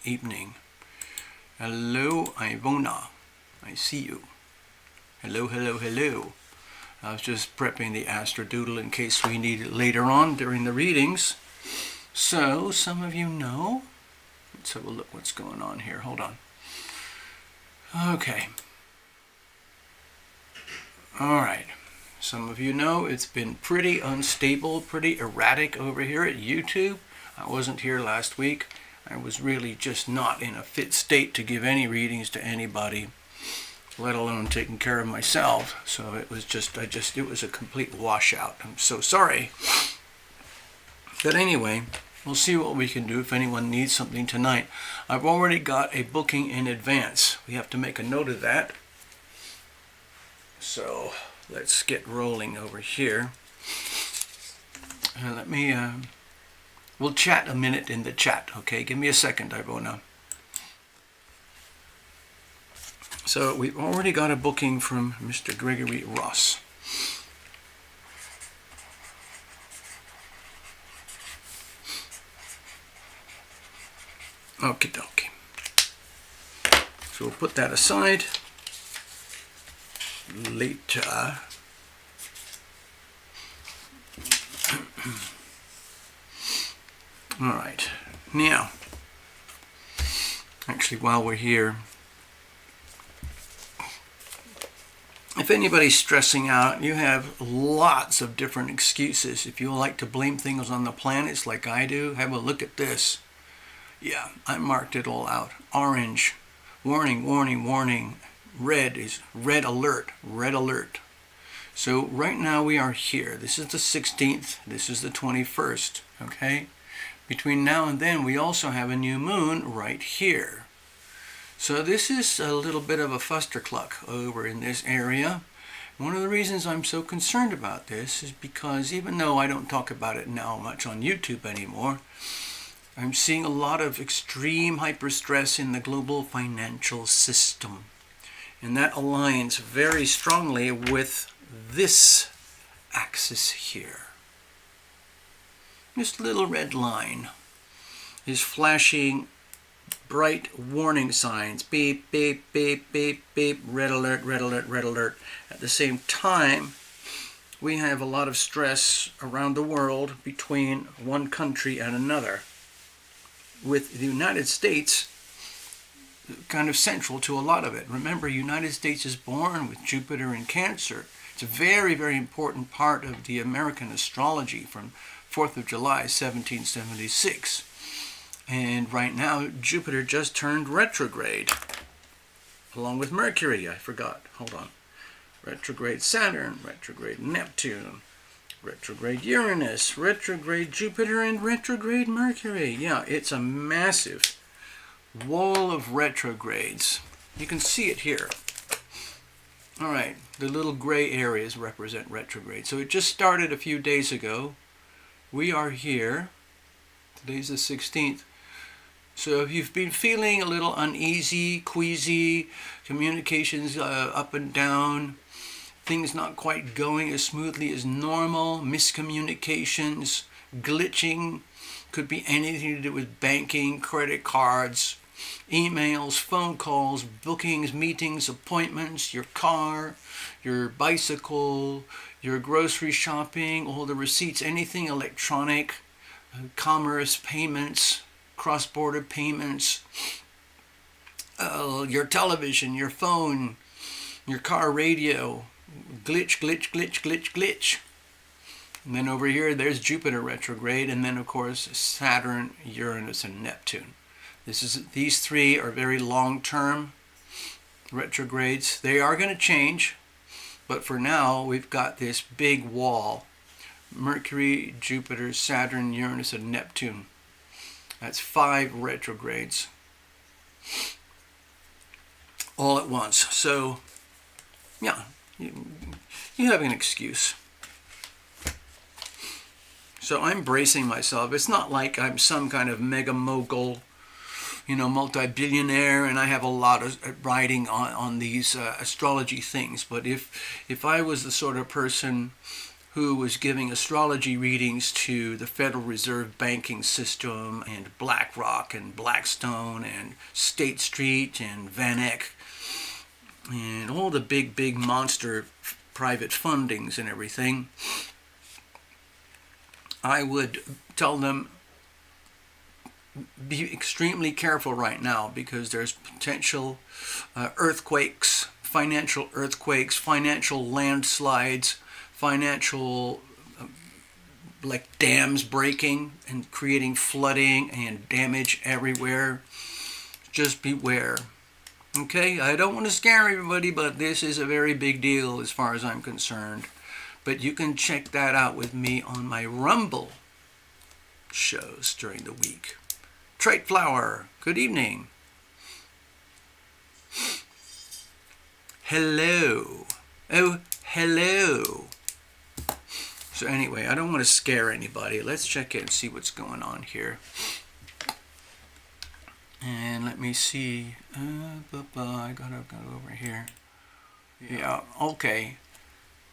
evening. Hello, Ivona. I see you. Hello, hello, hello. I was just prepping the astrodoodle in case we need it later on during the readings. So, some of you know. Let's have a look what's going on here. Hold on. Okay. All right. Some of you know it's been pretty unstable, pretty erratic over here at YouTube. I wasn't here last week. I was really just not in a fit state to give any readings to anybody, let alone taking care of myself. So it was just, it was a complete washout. I'm so sorry. But anyway, we'll see what we can do if anyone needs something tonight. I've already got a booking in advance. We have to make a note of that. So let's get rolling over here. Let me, we'll chat a minute in the chat, okay? Give me a second, Ivona. So we've already got a booking from Mr. Gregory Ross. Okie dokie. So we'll put that aside. Later. All right. Now, actually, while we're here, if anybody's stressing out, you have lots of different excuses. If you like to blame things on the planets like I do, have a look at this. Yeah, I marked it all out. Orange, warning, warning, warning. Red is red alert, red alert. So right now we are here. This is the 16th, this is the 21st, okay? Between now and then we also have a new moon right here. So this is a little bit of a fustercluck over in this area. One of the reasons I'm so concerned about this is because even though I don't talk about it now much on YouTube anymore, I'm seeing a lot of extreme hyperstress in the global financial system. And that aligns very strongly with this axis here. This little red line is flashing bright warning signs. Beep, beep, beep, beep, beep, red alert, red alert, red alert. At the same time, we have a lot of stress around the world between one country and another, with the United States kind of central to a lot of it. Remember, United States is born with Jupiter in Cancer. It's a very, very important part of the American astrology from 4th of July, 1776. And right now, Jupiter just turned retrograde, along with Mercury. I forgot. Hold on. Retrograde Saturn, retrograde Neptune, retrograde Uranus, retrograde Jupiter, and retrograde Mercury. Yeah, it's a massive wall of retrogrades. You can see it here. All right, the little gray areas represent retrograde. So it just started a few days ago. We are here. Today's the 16th. So if you've been feeling a little uneasy, queasy, communications up and down, things not quite going as smoothly as normal, miscommunications, glitching, could be anything to do with banking, credit cards, emails, phone calls, bookings, meetings, appointments, your car, your bicycle, your grocery shopping, all the receipts, anything electronic, commerce, payments, cross-border payments, your television, your phone, your car radio, glitch, glitch, glitch, glitch, glitch. And then over here, there's Jupiter retrograde, and then, of course, Saturn, Uranus, and Neptune. These three are very long-term retrogrades. They are going to change, but for now, we've got this big wall. Mercury, Jupiter, Saturn, Uranus, and Neptune. That's 5 retrogrades all at once. So, yeah, you have an excuse. So I'm bracing myself. It's not like I'm some kind of mega mogul, multi-billionaire, and I have a lot of writing on these astrology things. But if I was the sort of person who was giving astrology readings to the Federal Reserve banking system and BlackRock and Blackstone and State Street and Van Eck and all the big monster private fundings and everything, I would tell them, be extremely careful right now because there's potential earthquakes, financial landslides, financial like dams breaking and creating flooding and damage everywhere. Just beware. Okay, I don't want to scare everybody, but this is a very big deal as far as I'm concerned. But you can check that out with me on my Rumble shows during the week. Trite Flower, good evening. Hello. Oh, hello. So anyway, I don't want to scare anybody. Let's check in and see what's going on here. And let me see. I gotta go over here. Yeah, okay.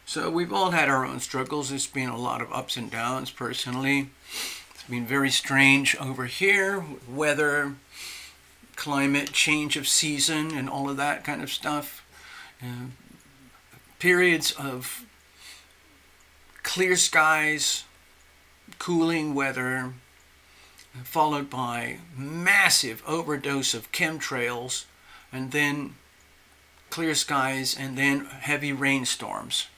So we've all had our own struggles. There's been a lot of ups and downs personally. It's been very strange over here. Weather, climate, change of season, and all of that kind of stuff. Periods of clear skies, cooling weather, followed by massive overdose of chemtrails, and then clear skies, and then heavy rainstorms.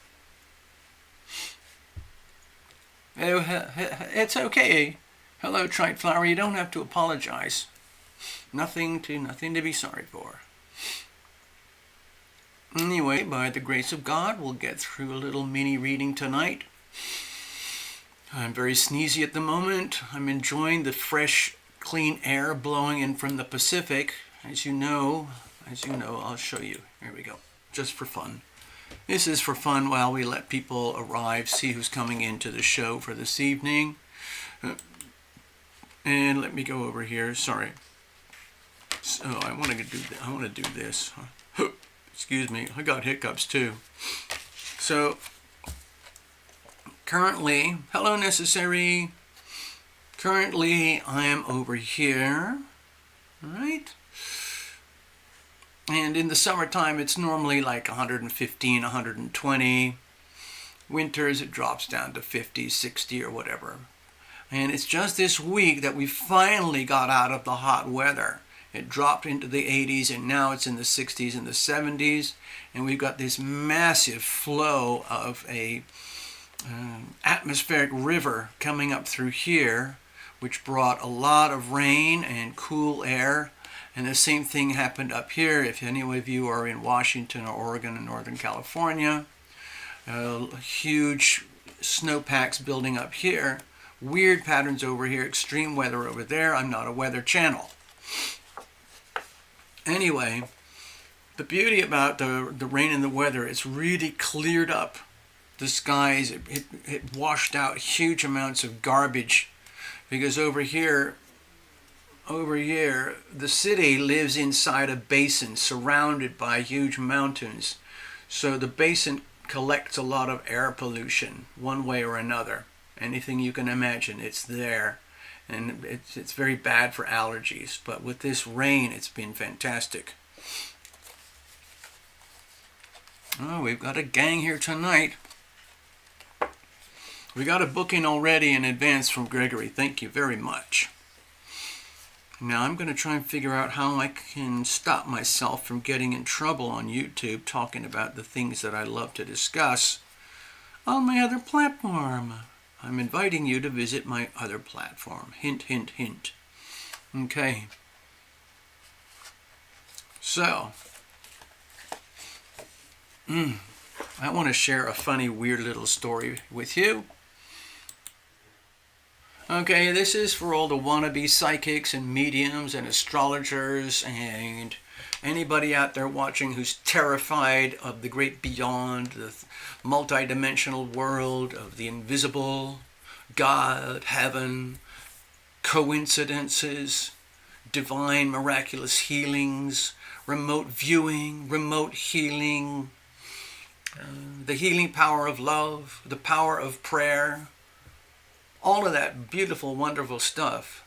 Oh, it's okay. Hello, Trite Flower. You don't have to apologize. Nothing to be sorry for. Anyway, by the grace of God, we'll get through a little mini reading tonight. I'm very sneezy at the moment. I'm enjoying the fresh, clean air blowing in from the Pacific. As you know, I'll show you. Here we go. Just for fun. This is for fun while we let people arrive, see who's coming into the show for this evening. And let me go over here. Sorry. So I want to do this. Excuse me. I got hiccups too. So currently, hello Necessary. Currently, I am over here. All right. And in the summertime, it's normally like 115, 120. Winters, it drops down to 50, 60 or whatever. And it's just this week that we finally got out of the hot weather. It dropped into the 80s and now it's in the 60s and the 70s. And we've got this massive flow of a atmospheric river coming up through here, which brought a lot of rain and cool air. And the same thing happened up here. If any of you are in Washington or Oregon and Northern California, huge snowpacks building up here, weird patterns over here, extreme weather over there. I'm not a weather channel. Anyway, the beauty about the rain and the weather, it's really cleared up the skies. It washed out huge amounts of garbage because over here, the city lives inside a basin surrounded by huge mountains. So the basin collects a lot of air pollution one way or another. Anything you can imagine, it's there. And it's very bad for allergies. But with this rain, it's been fantastic. Oh, we've got a gang here tonight. We got a booking already in advance from Gregory. Thank you very much. Now I'm going to try and figure out how I can stop myself from getting in trouble on YouTube talking about the things that I love to discuss on my other platform. I'm inviting you to visit my other platform. Hint, hint, hint. Okay. So, I want to share a funny, weird little story with you. Okay, this is for all the wannabe psychics and mediums and astrologers and anybody out there watching who's terrified of the great beyond, the multidimensional world of the invisible, God, heaven, coincidences, divine miraculous healings, remote viewing, remote healing, the healing power of love, the power of prayer, all of that beautiful, wonderful stuff.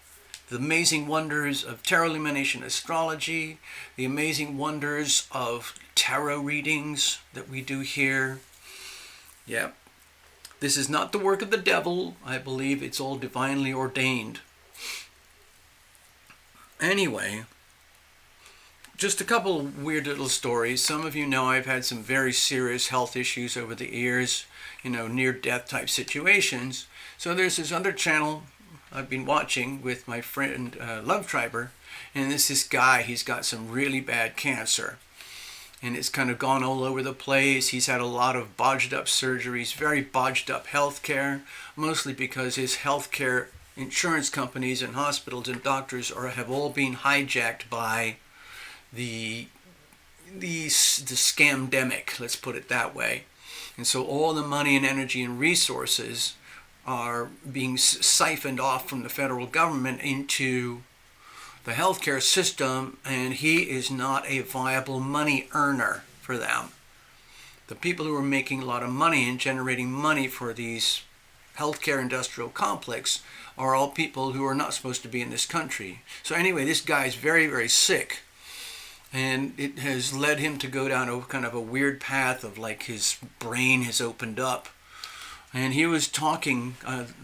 The amazing wonders of TarotLumination astrology, the amazing wonders of tarot readings that we do here. Yep. This is not the work of the devil. I believe it's all divinely ordained. Anyway, just a couple of weird little stories. Some of you know I've had some very serious health issues over the years, near-death type situations. So there's this other channel I've been watching with my friend Love Triber, and this guy, he's got some really bad cancer. And it's kind of gone all over the place. He's had a lot of bodged up surgeries, very bodged up healthcare, mostly because his healthcare insurance companies and hospitals and doctors have all been hijacked by the scamdemic, let's put it that way. And so all the money and energy and resources are being siphoned off from the federal government into the healthcare system, and he is not a viable money earner for them. The people who are making a lot of money and generating money for these healthcare industrial complex are all people who are not supposed to be in this country. So anyway, this guy is very, very sick, and it has led him to go down a kind of a weird path of like his brain has opened up. And he was talking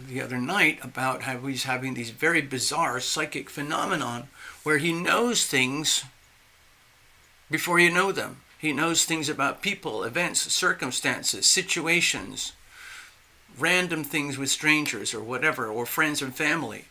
the other night about how he's having these very bizarre psychic phenomenon where he knows things before you know them. He knows things about people, events, circumstances, situations, random things with strangers or whatever, or friends and family.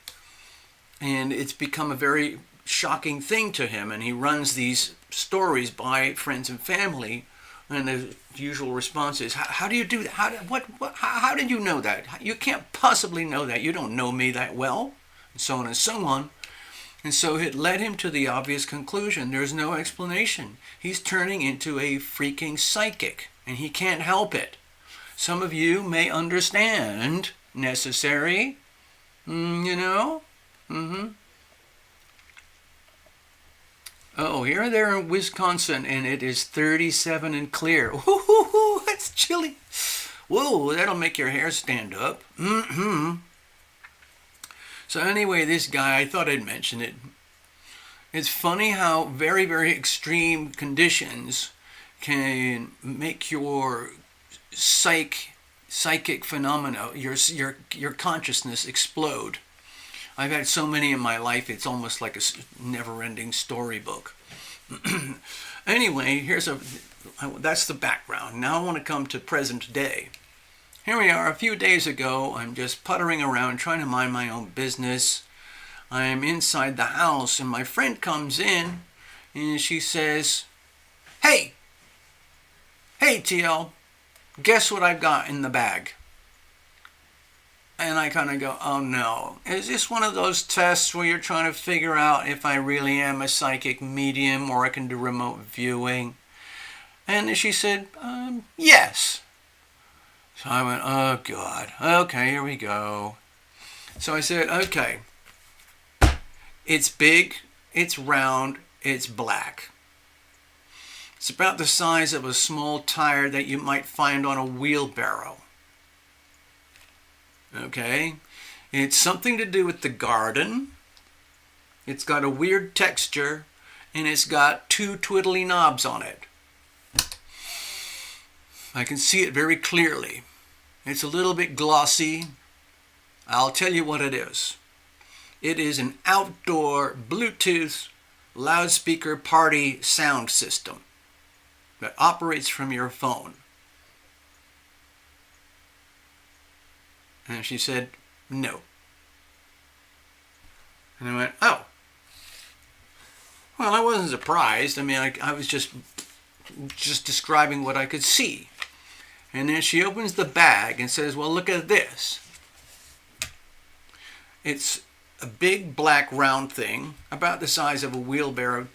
And it's become a very shocking thing to him, and he runs these stories by friends and family. And the usual response is, how do you do that? How did you know that? You can't possibly know that. You don't know me that well. And so on and so on. And so it led him to the obvious conclusion. There's no explanation. He's turning into a freaking psychic, and he can't help it. Some of you may understand necessary, Oh, here they're in Wisconsin, and it is 37 and clear. Ooh, that's chilly. Whoa, that'll make your hair stand up. So anyway, this guy, I thought I'd mention it. It's funny how very, very extreme conditions can make your psychic phenomena, your consciousness explode. I've had so many in my life, it's almost like a never-ending storybook. Anyway, that's the background. Now I want to come to present day. Here we are, a few days ago, I'm just puttering around trying to mind my own business. I'm inside the house, and my friend comes in, and she says, Hey TL, guess what I've got in the bag? And I kind of go, oh no, is this one of those tests where you're trying to figure out if I really am a psychic medium or I can do remote viewing? And she said, yes. So I went, oh God, okay, here we go. So I said, okay, it's big, it's round, it's black. It's about the size of a small tire that you might find on a wheelbarrow. Okay, it's something to do with the garden. It's got a weird texture, and it's got 2 twiddly knobs on it. I can see it very clearly. It's a little bit glossy. I'll tell you what it is. It is an outdoor Bluetooth loudspeaker party sound system that operates from your phone. And she said, no. And I went, oh. Well, I wasn't surprised. I mean, I was just describing what I could see. And then she opens the bag and says, well, look at this. It's a big black round thing, about the size of a wheelbarrow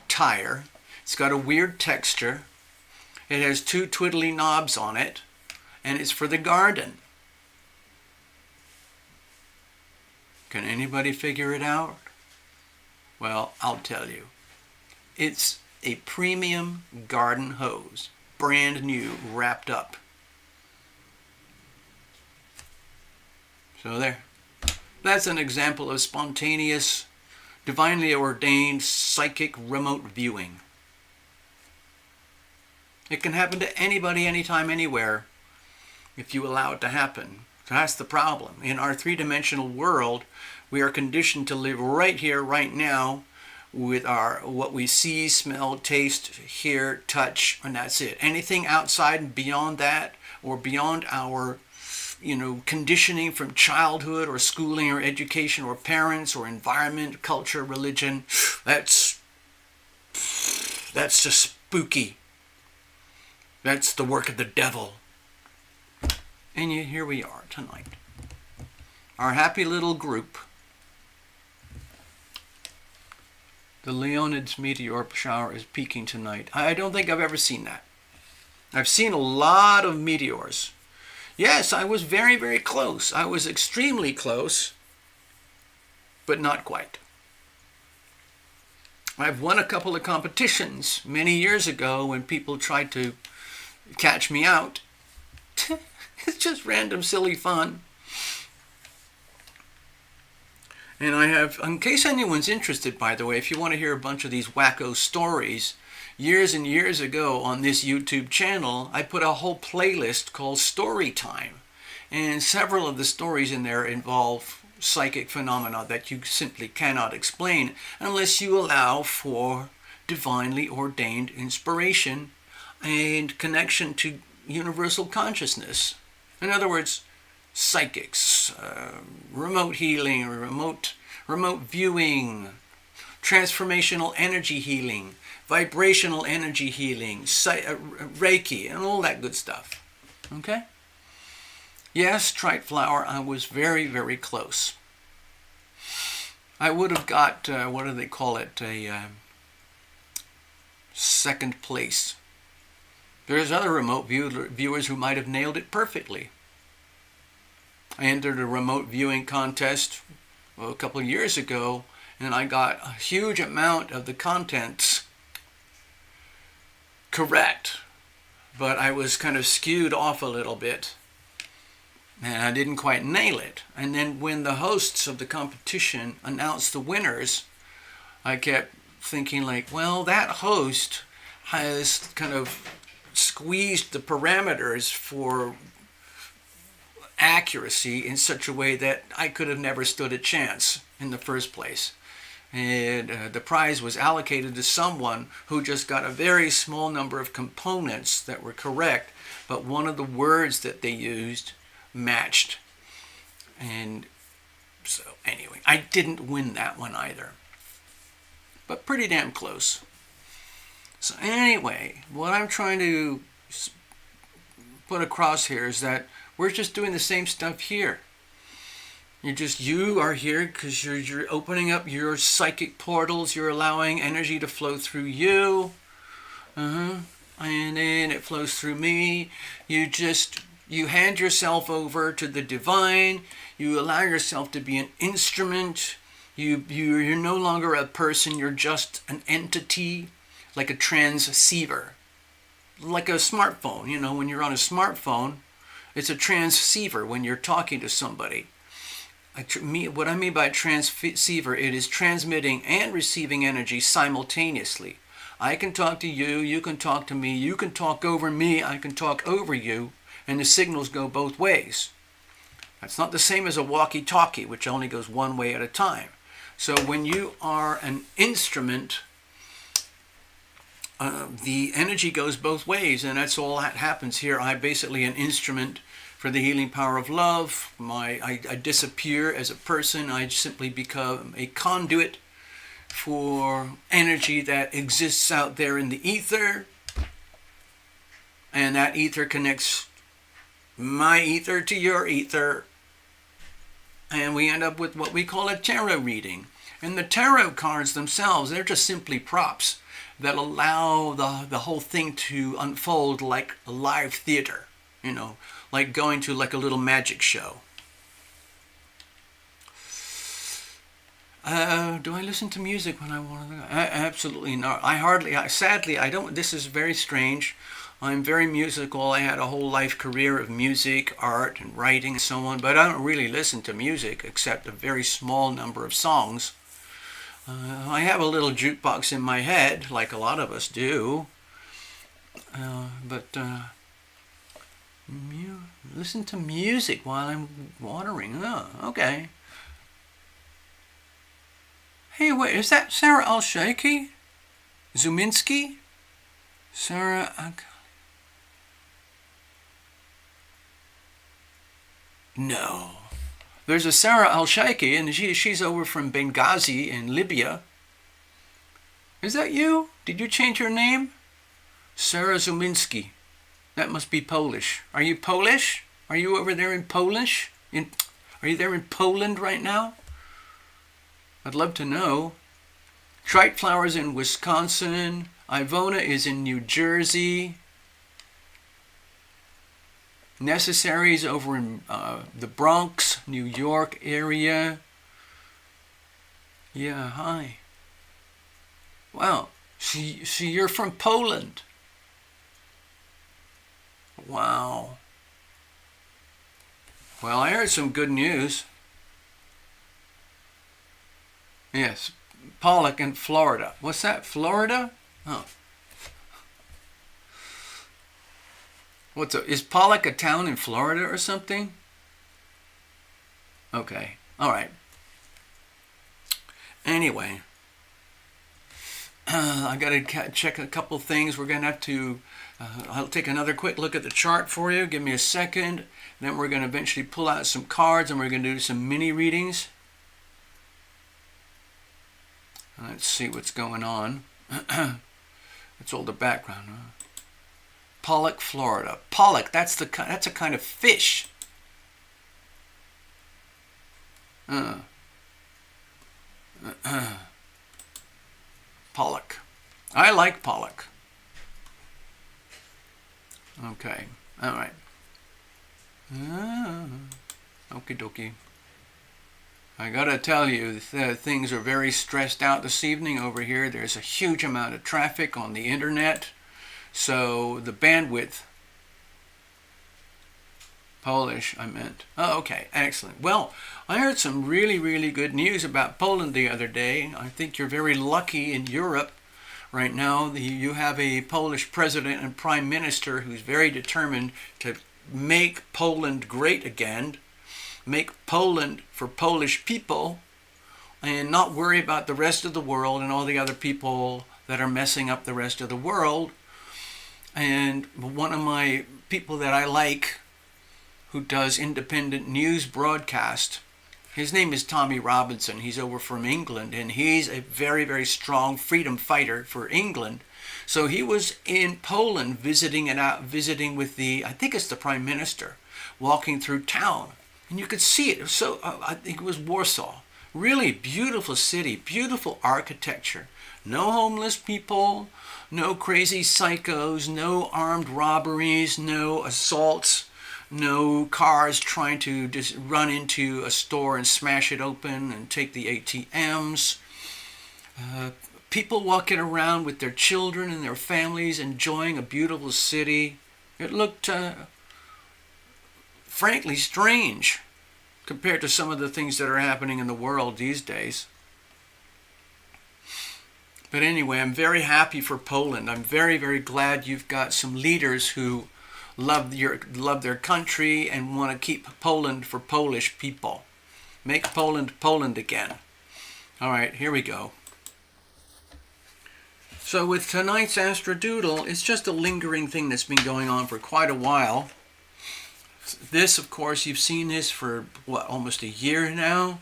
tire. It's got a weird texture. It has 2 twiddly knobs on it, and it's for the garden. Can anybody figure it out? Well, I'll tell you. It's a premium garden hose. brand new, wrapped up. So there. That's an example of spontaneous, divinely ordained psychic remote viewing. It can happen to anybody, anytime, anywhere, if you allow it to happen. So that's the problem. In our three-dimensional world, we are conditioned to live right here, right now, with our what we see, smell, taste, hear, touch, and that's it. Anything outside and beyond that, or beyond our conditioning from childhood or schooling or education or parents or environment, culture, religion, that's just spooky. That's the work of the devil. And yet here we are tonight. Our happy little group. The Leonids meteor shower is peaking tonight. I don't think I've ever seen that. I've seen a lot of meteors. Yes, I was very, very close. I was extremely close, but not quite. I've won a couple of competitions many years ago when people tried to catch me out. It's just random, silly fun. And I have, in case anyone's interested, by the way, if you want to hear a bunch of these wacko stories, years and years ago on this YouTube channel, I put a whole playlist called Story Time. And several of the stories in there involve psychic phenomena that you simply cannot explain unless you allow for divinely ordained inspiration and connection to universal consciousness. In other words, psychics, remote healing, remote viewing, transformational energy healing, vibrational energy healing, Reiki, and all that good stuff. Okay? Yes, Trite Flower, I was very, very close. I would have got, what do they call it, a second place. There's other remote viewers who might have nailed it perfectly. I entered a remote viewing contest a couple of years ago, and I got a huge amount of the contents correct, but I was kind of skewed off a little bit, and I didn't quite nail it. And then when the hosts of the competition announced the winners, I kept thinking like, well, that host has kind of squeezed the parameters for accuracy in such a way that I could have never stood a chance in the first place. And the prize was allocated to someone who just got a very small number of components that were correct, but one of the words that they used matched. And so anyway, I didn't win that one either, but pretty damn close. So anyway, what I'm trying to put across here is that we're just doing the same stuff here. You are here because you're opening up your psychic portals. You're allowing energy to flow through you. And then it flows through me. You hand yourself over to the divine. You allow yourself to be an instrument. You're no longer a person. You're just an entity, like a transceiver. Like a smartphone. When you're on a smartphone, it's a transceiver when you're talking to somebody. What I mean by transceiver, it is transmitting and receiving energy simultaneously. I can talk to you, you can talk to me, you can talk over me, I can talk over you, and the signals go both ways. That's not the same as a walkie-talkie, which only goes one way at a time. So when you are an instrument, the energy goes both ways, and that's all that happens here. I'm basically an instrument for the healing power of love. I disappear as a person. I simply become a conduit for energy that exists out there in the ether. And that ether connects my ether to your ether. And we end up with what we call a tarot reading. And the tarot cards themselves, they're just simply props that allow the whole thing to unfold like a live theater. Like going to like a little magic show. Do I listen to music when I want to? Absolutely not. Sadly, I don't. This is very strange. I'm very musical. I had a whole life career of music, art, and writing, and so on. But I don't really listen to music except a very small number of songs. I have a little jukebox in my head, like a lot of us do. But listen to music while I'm watering. Oh, okay. Hey, wait, is that Sarah Al-Sheikhi? Zuminski? Sarah... No. There's a Sarah Al-Sheikhi, and she's over from Benghazi in Libya. Is that you? Did you change your name? Sarah Zuminski. That must be Polish. Are you Polish? Are you over there in Polish? Are you there in Poland right now? I'd love to know. Trite Flowers in Wisconsin. Ivona is in New Jersey. Necessaries over in the Bronx, New York area. Yeah, hi. Wow, so you're from Poland. Wow. Well, I heard some good news. Yes, Pollock in Florida. What's that, Florida? Oh. Is Pollock a town in Florida or something? Okay, all right. Anyway, I got to check a couple things. We're going to have to, I'll take another quick look at the chart for you. Give me a second. Then we're going to eventually pull out some cards and we're going to do some mini readings. Let's see what's going on. It's all the background. Huh? Pollock, Florida. Pollock, that's a kind of fish. Pollock. I like pollock. Okay. All right. Okie dokie. I gotta tell you, things are very stressed out this evening over here. There's a huge amount of traffic on the internet. So the bandwidth, Polish, I meant. Oh, okay, excellent. Well, I heard some really, really good news about Poland the other day. I think you're very lucky in Europe right now. You have a Polish president and prime minister who's very determined to make Poland great again, make Poland for Polish people, and not worry about the rest of the world and all the other people that are messing up the rest of the world. And one of my people that I like, who does independent news broadcast, his name is Tommy Robinson. He's over from England, and he's a very, very strong freedom fighter for England. So he was in Poland visiting with I think it's the Prime Minister, walking through town. And you could see it. So I think it was Warsaw. Really beautiful city, beautiful architecture. No homeless people, no crazy psychos, no armed robberies, no assaults, no cars trying to just run into a store and smash it open and take the ATMs. People walking around with their children and their families enjoying a beautiful city. It looked frankly strange compared to some of the things that are happening in the world these days. But anyway, I'm very happy for Poland. I'm very, very glad you've got some leaders who love their country and want to keep Poland for Polish people. Make Poland Poland again. All right, here we go. So with tonight's Astrodoodle, it's just a lingering thing that's been going on for quite a while. This, of course, you've seen this for, almost a year now?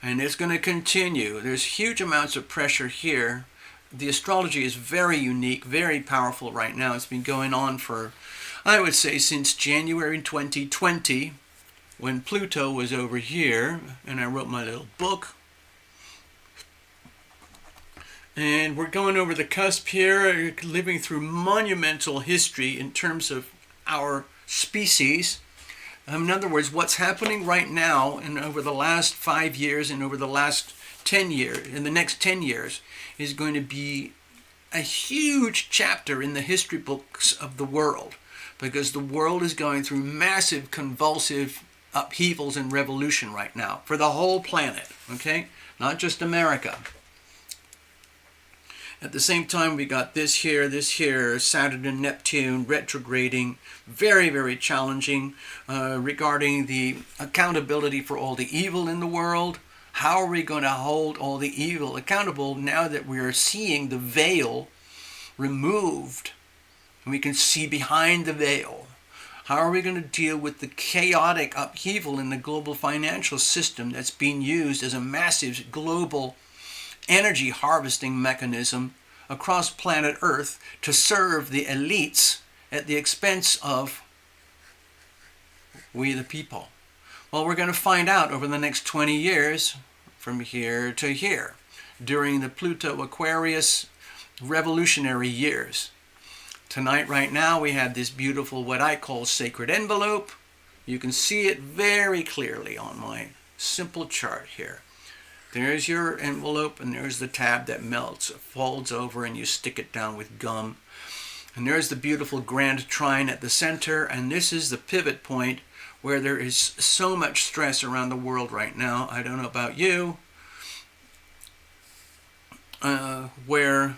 And it's going to continue. There's huge amounts of pressure here. The astrology is very unique, very powerful right now. It's been going on for, I would say, since January 2020, when Pluto was over here, and I wrote my little book. And we're going over the cusp here, living through monumental history in terms of our species. In other words, what's happening right now and over the last 5 years and over the last 10 years, in the next 10 years, is going to be a huge chapter in the history books of the world, because the world is going through massive convulsive upheavals and revolution right now for the whole planet, okay? Not just America. At the same time, we got this here, Saturn and Neptune retrograding, very, very challenging regarding the accountability for all the evil in the world. How are we going to hold all the evil accountable now that we are seeing the veil removed and we can see behind the veil? How are we going to deal with the chaotic upheaval in the global financial system that's being used as a massive global energy harvesting mechanism across planet Earth to serve the elites at the expense of we the people? Well, we're going to find out over the next 20 years from here to here during the Pluto Aquarius revolutionary years. Tonight, right now, we have this beautiful, what I call sacred envelope. You can see it very clearly on my simple chart here. There's your envelope, and there's the tab that melts, folds over, and you stick it down with gum. And there's the beautiful grand trine at the center, and this is the pivot point where there is so much stress around the world right now. I don't know about you, where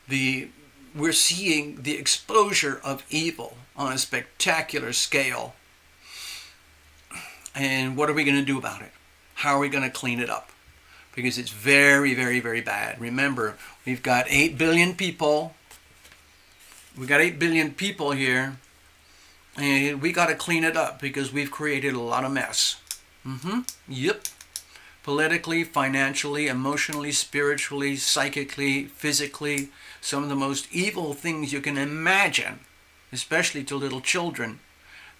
we're seeing the exposure of evil on a spectacular scale. And what are we going to do about it? How are we going to clean it up? Because it's very, very, very bad. Remember, we've got 8 billion people. We've got 8 billion people here. And we got to clean it up because we've created a lot of mess. Yep. Politically, financially, emotionally, spiritually, psychically, physically. Some of the most evil things you can imagine, especially to little children.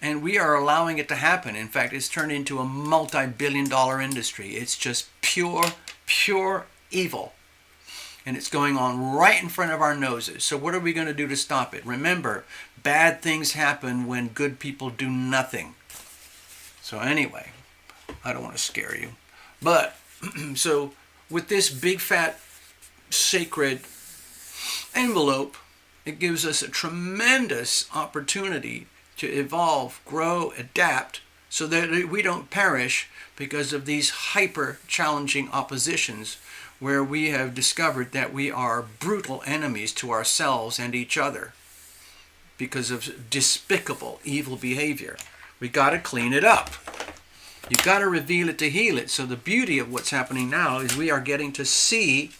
And we are allowing it to happen. In fact, it's turned into a multi-billion-dollar industry. It's just pure evil. And it's going on right in front of our noses. So what are we going to do to stop it? Remember, bad things happen when good people do nothing. So anyway, I don't want to scare you. But, so with this big fat sacred envelope, it gives us a tremendous opportunity to evolve, grow, adapt, so that we don't perish because of these hyper challenging oppositions where we have discovered that we are brutal enemies to ourselves and each other because of despicable evil behavior. We got to clean it up. You've got to reveal it to heal it. So the beauty of what's happening now is we are getting to see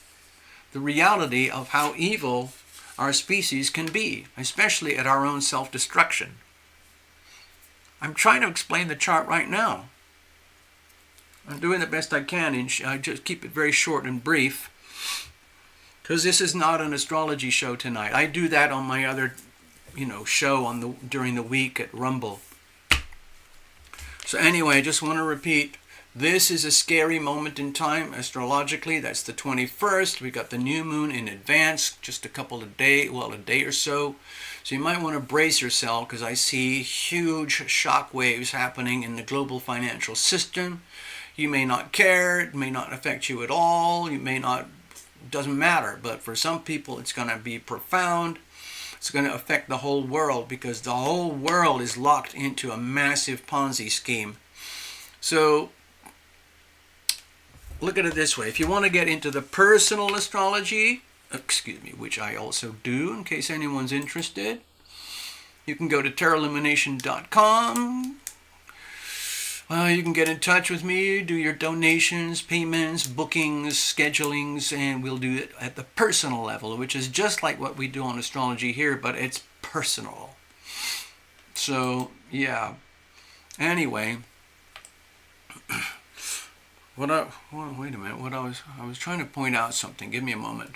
the reality of how evil our species can be, especially at our own self-destruction. I'm trying to explain the chart right now. I'm doing the best I can, and I just keep it very short and brief, because this is not an astrology show tonight. I do that on my other, show during the week at Rumble. So anyway, I just want to repeat, this is a scary moment in time astrologically. That's the 21st. We got the new moon in advance, just a day or so. So you might want to brace yourself, because I see huge shock waves happening in the global financial system. You may not care, it may not affect you at all, doesn't matter. But for some people it's going to be profound. It's going to affect the whole world, because the whole world is locked into a massive Ponzi scheme. So look at it this way. If you want to get into the personal astrology, which I also do in case anyone's interested, you can go to TarotLumination.com. You can get in touch with me, do your donations, payments, bookings, schedulings, and we'll do it at the personal level, which is just like what we do on astrology here, but it's personal. So, yeah. Anyway, wait a minute. I was trying to point out something. Give me a moment.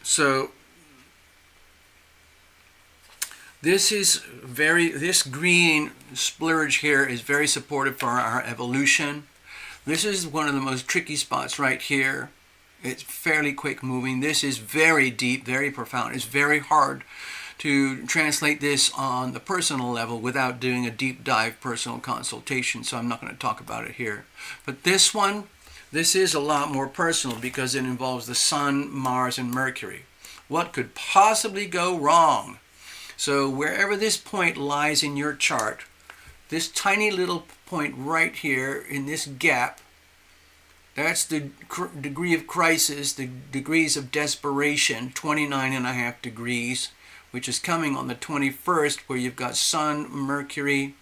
So this green splurge here is very supportive for our evolution. This is one of the most tricky spots right here. It's fairly quick moving. This is very deep, very profound. It's very hard to translate this on the personal level without doing a deep dive personal consultation, so I'm not going to talk about it here. But this one, this is a lot more personal because it involves the Sun, Mars, and Mercury. What could possibly go wrong? So wherever this point lies in your chart, this tiny little point right here in this gap, that's the degree of crisis, the degrees of desperation, 29.5 degrees, which is coming on the 21st, where you've got Sun, Mercury,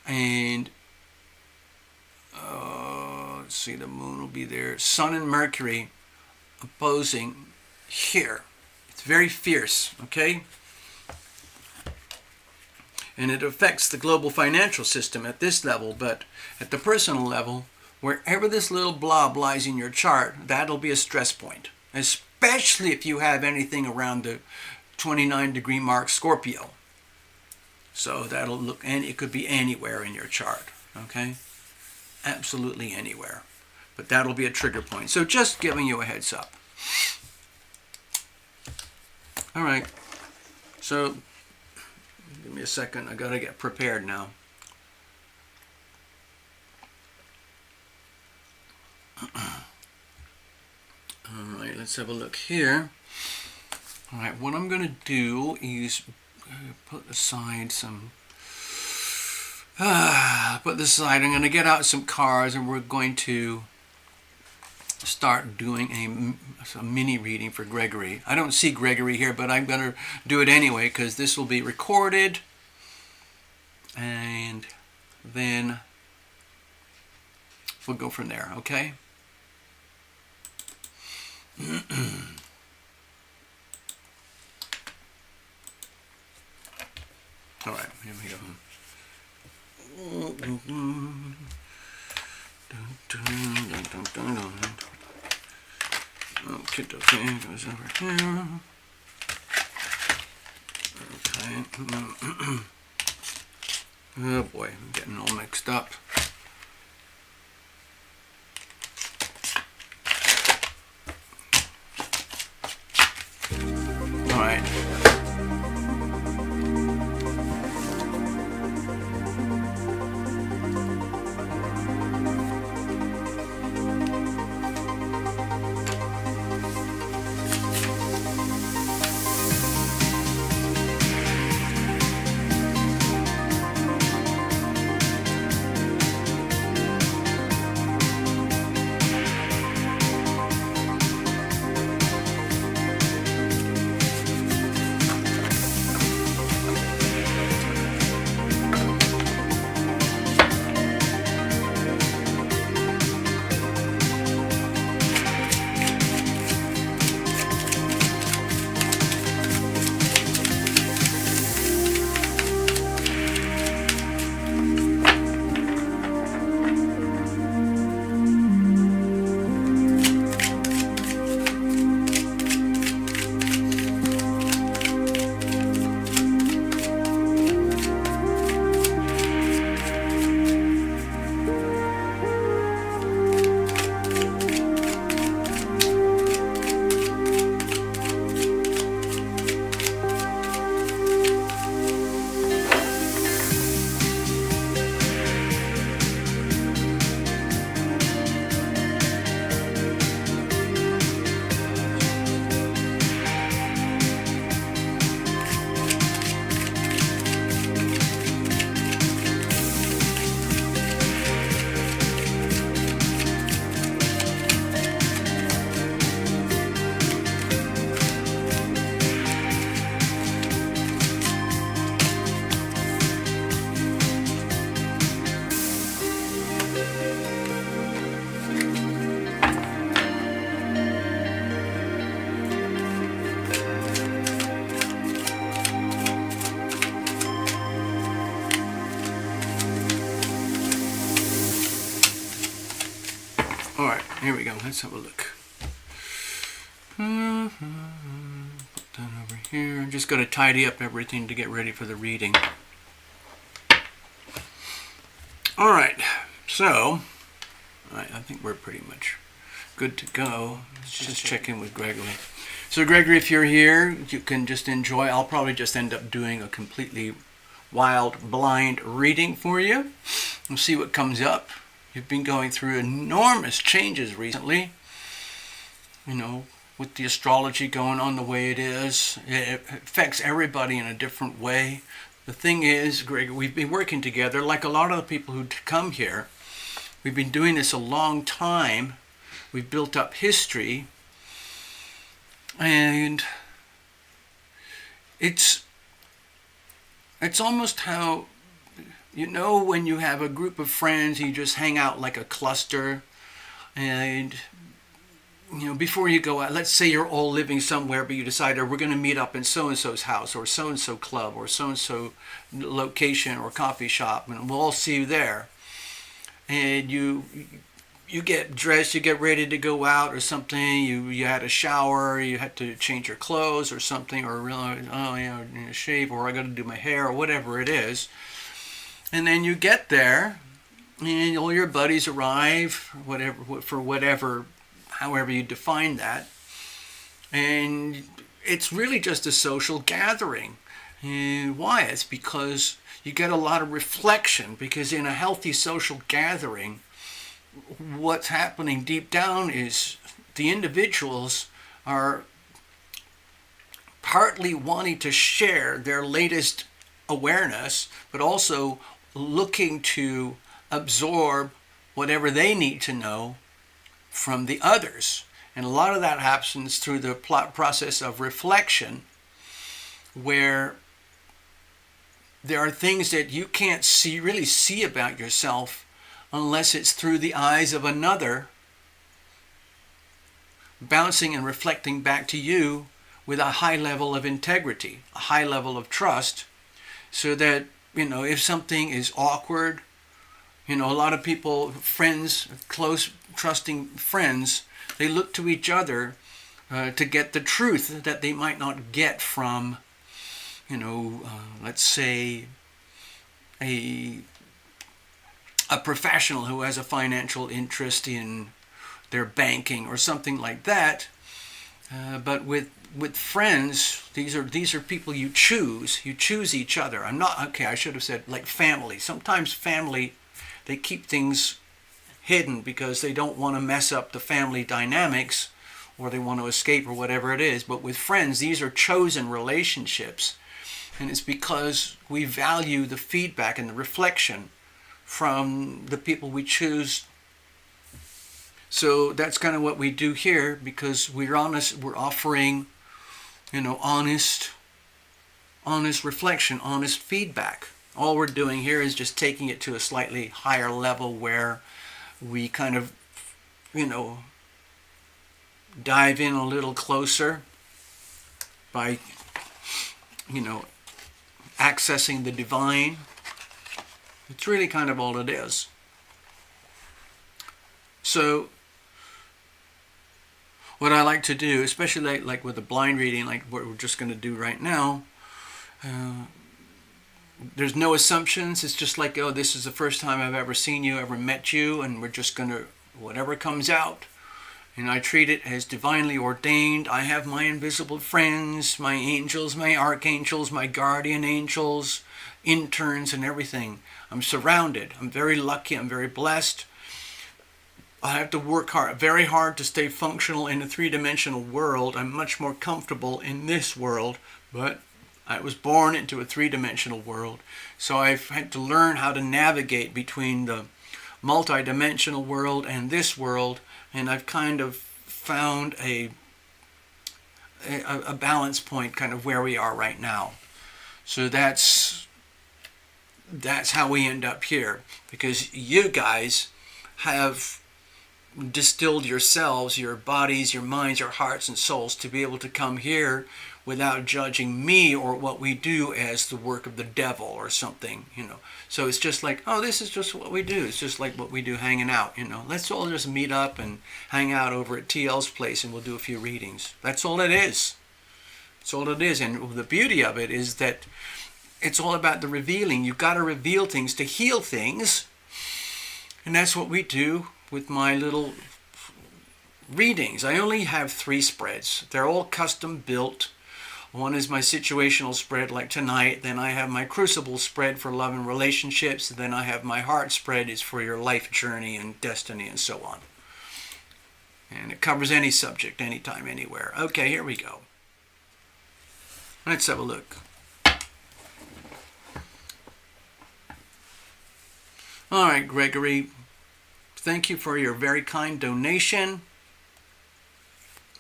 and let's see, the moon will be there. Sun and Mercury opposing here. It's very fierce, okay? And it affects the global financial system at this level, but at the personal level, wherever this little blob lies in your chart, that'll be a stress point, especially if you have anything around the 29 degree mark Scorpio. So that'll look, and it could be anywhere in your chart, okay? Absolutely anywhere. But that'll be a trigger point. So just giving you a heads up. All right. So give me a second. I got to get prepared now. All right, let's have a look here. All right, what I'm going to do is put aside some... I'm going to get out some cards and we're going to start doing a mini reading for Gregory. I don't see Gregory here, but I'm going to do it anyway because this will be recorded. And then we'll go from there, okay? All right, here we go. Okay, goes over here. Okay. Oh boy, I'm getting all mixed up. All right. All right, here we go. Let's have a look. Put that over here. I'm just going to tidy up everything to get ready for the reading. All right, so I think we're pretty much good to go. Let's just check in with Gregory. So Gregory, if you're here, you can just enjoy. I'll probably just end up doing a completely wild, blind reading for you. We'll see what comes up. You've been going through enormous changes recently. You know, with the astrology going on the way it is, it affects everybody in a different way. The thing is, Greg, we've been working together like a lot of the people who come here. We've been doing this a long time. We've built up history. And it's almost how, you know, when you have a group of friends, you just hang out like a cluster. And you know, before you go out, let's say you're all living somewhere, but you decide, we're going to meet up in so-and-so's house or so-and-so club or so-and-so location or coffee shop, and we'll all see you there. And you get dressed, you get ready to go out or something, you had a shower, you had to change your clothes or something, or shave, or I got to do my hair, or whatever it is. And then you get there, and all your buddies arrive, however you define that, and it's really just a social gathering. And why? It's because you get a lot of reflection, because in a healthy social gathering, what's happening deep down is the individuals are partly wanting to share their latest awareness, but also looking to absorb whatever they need to know from the others. And a lot of that happens through the process of reflection, where there are things that you can't really see about yourself unless it's through the eyes of another, bouncing and reflecting back to you with a high level of integrity, a high level of trust, so that, you know, if something is awkward, you know, a lot of people, friends, close, trusting friends, they look to each other to get the truth that they might not get from, you know, let's say a professional who has a financial interest in their banking or something like that. But with friends, these are people you choose. You choose each other. I should have said like family. Sometimes family, they keep things hidden because they don't want to mess up the family dynamics, or they want to escape, or whatever it is. But with friends, these are chosen relationships. And it's because we value the feedback and the reflection from the people we choose. So that's kind of what we do here, because we're honest. We're offering, you know, honest reflection, honest feedback. All we're doing here is just taking it to a slightly higher level, where we kind of, you know, dive in a little closer by, you know, accessing the divine. It's really kind of all it is. So what I like to do, especially like with a blind reading, like what we're just going to do right now, there's no assumptions. It's just like, oh, this is the first time I've ever seen you, ever met you, and we're just going to, whatever comes out. And I treat it as divinely ordained. I have my invisible friends, my angels, my archangels, my guardian angels, interns, and everything. I'm surrounded. I'm very lucky. I'm very blessed. I have to work very hard to stay functional in a three-dimensional world. I'm much more comfortable in this world, but I was born into a three-dimensional world. So I've had to learn how to navigate between the multi-dimensional world and this world, and I've kind of found a balance point, kind of where we are right now. So that's how we end up here, because you guys have distilled yourselves, your bodies, your minds, your hearts and souls, to be able to come here without judging me or what we do as the work of the devil or something, you know. So it's just like, oh, this is just what we do. It's just like what we do hanging out, you know. Let's all just meet up and hang out over at TL's place and we'll do a few readings. That's all it is. That's all it is. And the beauty of it is that it's all about the revealing. You've got to reveal things to heal things. And that's what we do with my little readings. I only have 3 spreads. They're all custom built. One is my situational spread like tonight. Then I have my crucible spread for love and relationships. Then I have my heart spread is for your life journey and destiny and so on. And it covers any subject, anytime, anywhere. Okay, here we go. Let's have a look. All right, Gregory. Thank you for your very kind donation.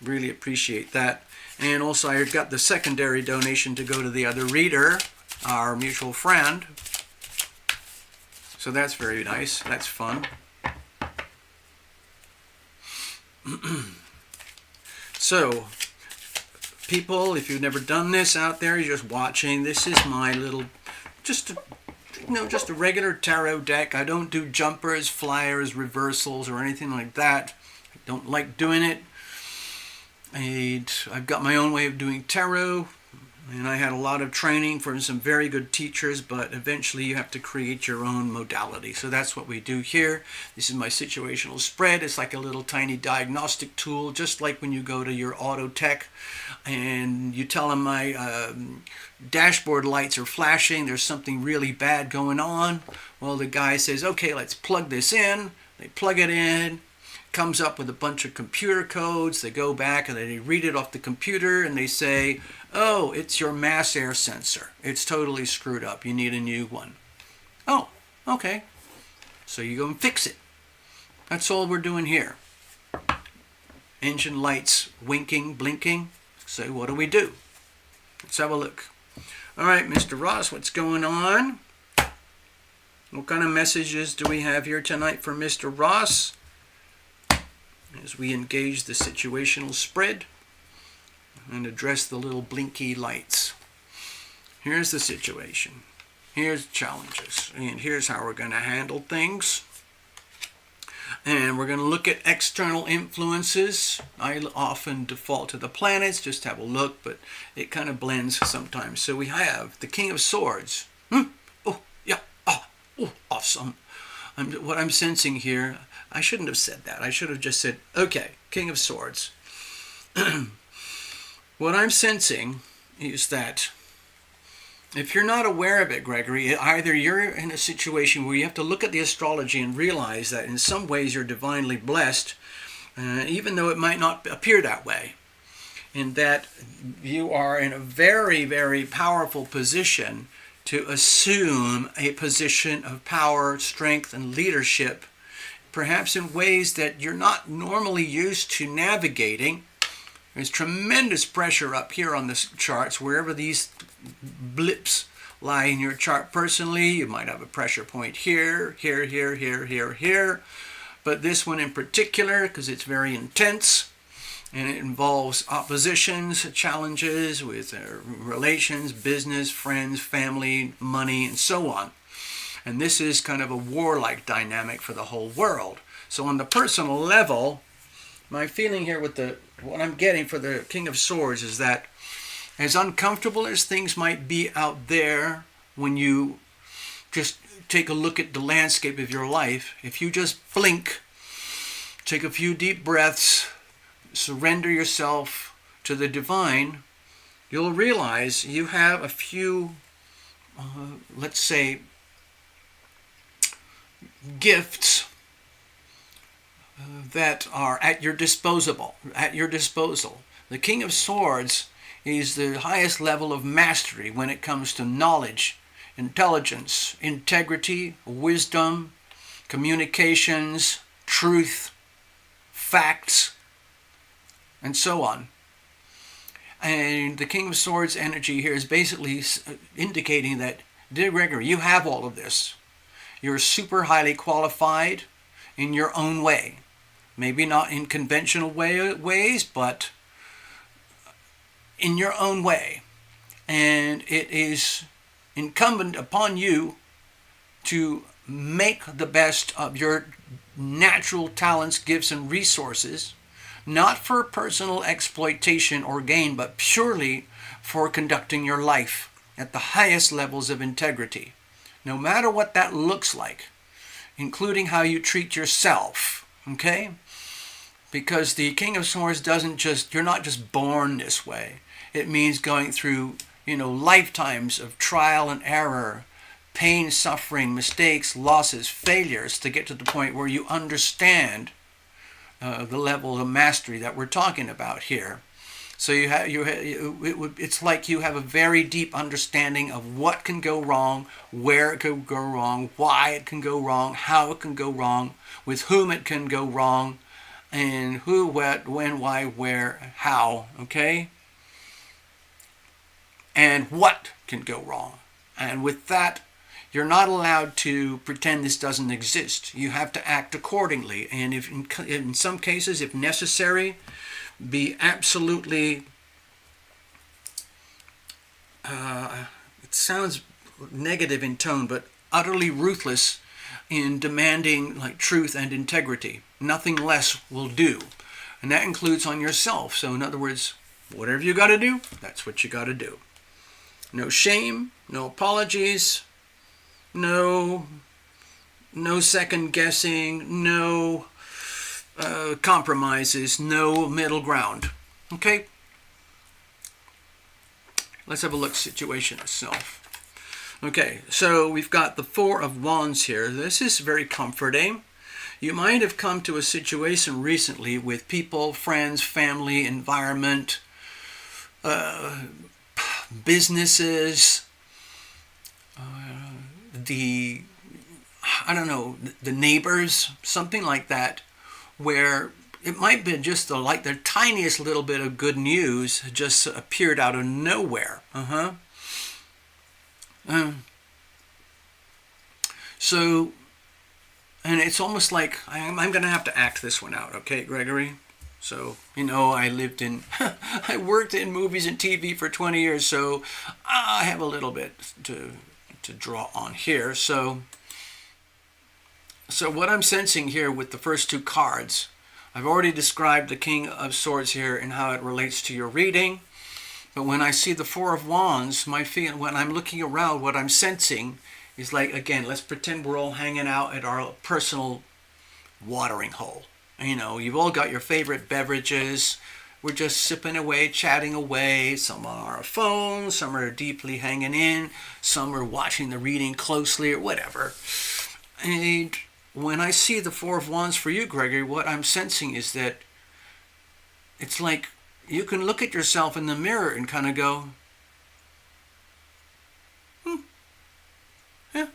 Really appreciate that. And also I've got the secondary donation to go to the other reader, our mutual friend. So that's very nice. That's fun. So, people, if you've never done this out there, you're just watching, this is my little, just a regular tarot deck. I don't do jumpers, flyers, reversals, or anything like that. I don't like doing it. I've got my own way of doing tarot, and I had a lot of training from some very good teachers, but eventually you have to create your own modality. So that's what we do here. This is my situational spread. It's like a little tiny diagnostic tool, just like when you go to your auto tech and you tell them my dashboard lights are flashing, there's something really bad going on. Well, the guy says, okay, let's plug this in. They plug it in. Comes up with a bunch of computer codes. They go back and they read it off the computer and they say, oh, it's your mass air sensor. It's totally screwed up. You need a new one. Oh, okay. So you go and fix it. That's all we're doing here. Engine lights winking, blinking. So what do we do? Let's have a look. All right, Mr. Ross, what's going on? What kind of messages do we have here tonight for Mr. Ross? As we engage the situational spread and address the little blinky lights. Here's the situation. Here's challenges. And here's how we're going to handle things. And we're going to look at external influences. I often default to the planets, just have a look, but it kind of blends sometimes. So we have the King of Swords. Oh, yeah. Oh, awesome. What I'm sensing here, I shouldn't have said that. I should have just said, okay, King of Swords. What I'm sensing is that if you're not aware of it, Gregory, either you're in a situation where you have to look at the astrology and realize that in some ways you're divinely blessed, even though it might not appear that way, and that you are in a very, very powerful position to assume a position of power, strength, and leadership, perhaps in ways that you're not normally used to navigating. There's tremendous pressure up here on the charts, wherever these blips lie in your chart personally. You might have a pressure point here, here, here, here, here, here. But this one in particular, because it's very intense, and it involves oppositions, challenges with relations, business, friends, family, money, and so on. And this is kind of a warlike dynamic for the whole world. So on the personal level, my feeling here with what I'm getting for the King of Swords is that as uncomfortable as things might be out there when you just take a look at the landscape of your life, if you just blink, take a few deep breaths, surrender yourself to the divine, you'll realize you have a few, let's say, gifts that are at your disposal. The King of Swords is the highest level of mastery when it comes to knowledge, intelligence, integrity, wisdom, communications, truth, facts, and so on. And the King of Swords energy here is basically indicating that, dear Gregory, you have all of this. You're super highly qualified in your own way. Maybe not in conventional ways, but in your own way. And it is incumbent upon you to make the best of your natural talents, gifts, and resources, not for personal exploitation or gain, but purely for conducting your life at the highest levels of integrity, no matter what that looks like, including how you treat yourself, okay? because the King of Swords you're not just born this way. It means going through, lifetimes of trial and error, pain, suffering, mistakes, losses, failures, to get to the point where you understand the level of mastery that we're talking about here. So it's like you have a very deep understanding of what can go wrong, where it can go wrong, why it can go wrong, how it can go wrong, with whom it can go wrong, and who, what, when, why, where, how, okay? And what can go wrong. And with that, you're not allowed to pretend this doesn't exist. You have to act accordingly. And if in some cases, if necessary, be absolutely, it sounds negative in tone, but utterly ruthless in demanding truth and integrity. Nothing less will do. And that includes on yourself. So in other words, whatever you got to do, that's what you got to do. No shame, no apologies, no second guessing, no compromises, no middle ground. Okay? Let's have a look at the situation itself. Okay, so we've got the Four of Wands here. This is very comforting. You might have come to a situation recently with people, friends, family, environment, businesses, the neighbors, something like that, where it might be just the tiniest little bit of good news just appeared out of nowhere. So, and it's almost like I'm going to have to act this one out, okay, Gregory? So, I lived I worked in movies and TV for 20 years, so I have a little bit to draw on here. So what I'm sensing here with the first two cards, I've already described the King of Swords here and how it relates to your reading. But when I see the Four of Wands, my feeling, when I'm looking around, what I'm sensing is again, let's pretend we're all hanging out at our personal watering hole. You've all got your favorite beverages. We're just sipping away, chatting away. Some are on our phones, some are deeply hanging in, some are watching the reading closely or whatever. And when I see the Four of Wands for you, Gregory, what I'm sensing is that it's like you can look at yourself in the mirror and kind of go, yeah,